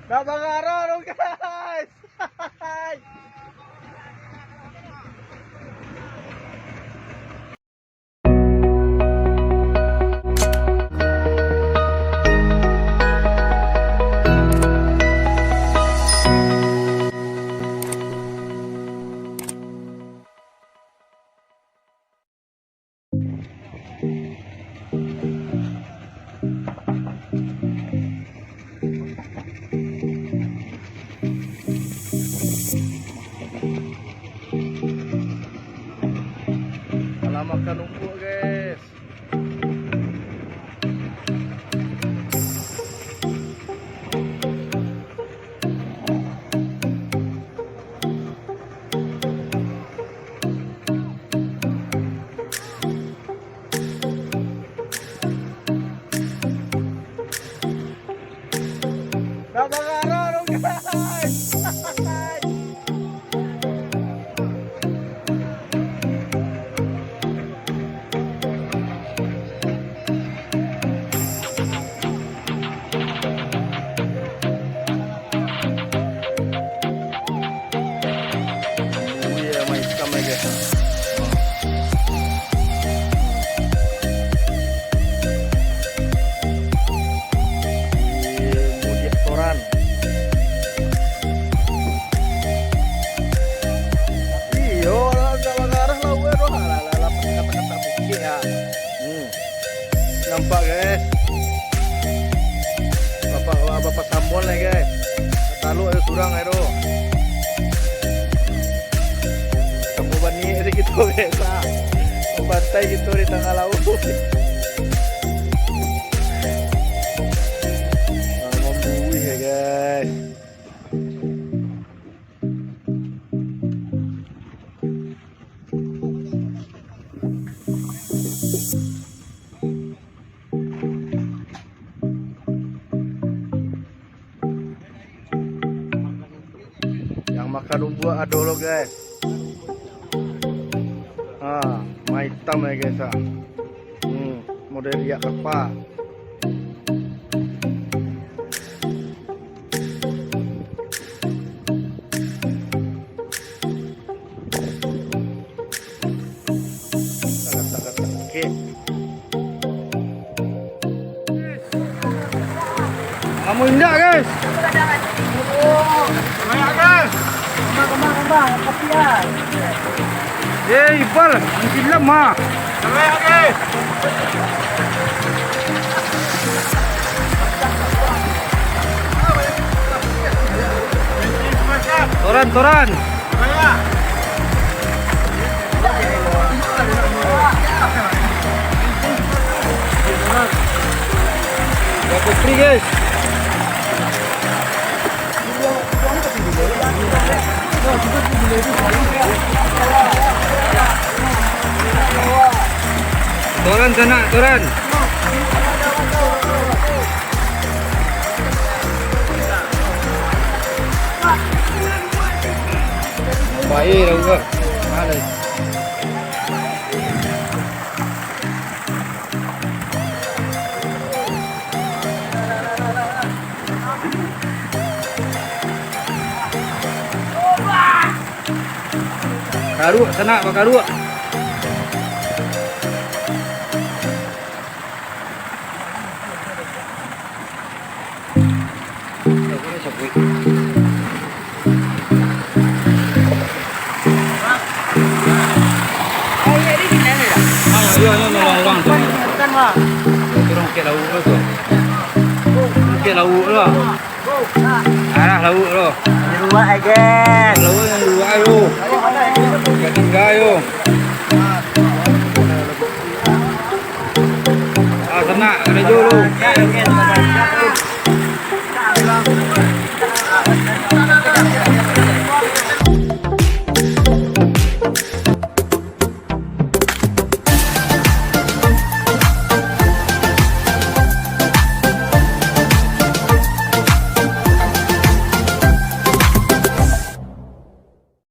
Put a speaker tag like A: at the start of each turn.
A: Nabangaro guys. Makan rumput guys. Nabangaro guys. Nampak guys, bapak sambol nih guys, talu ada surang itu, kamu bani itu gitu guys, bantai gitu di tengah laut, membuih ya guys. Makan rumput aduh lo guys. Mai hitam ya guys. Model riak apa? Sangat-sangat sakit. Kamu indah guys. Banyak guys. Kembang, kepian. Ipal, mungkin lemah. Sampai lagi. Toran. Ya putri guys. Toran sana, toran. Baik lah gua. Ada. Karu sana, karu. Turun ke laut tu. Ke laut tu. Arah laut tu.
B: Luak guys.
A: Laut yang luak tu. Tinggal tu. Sana ada julu.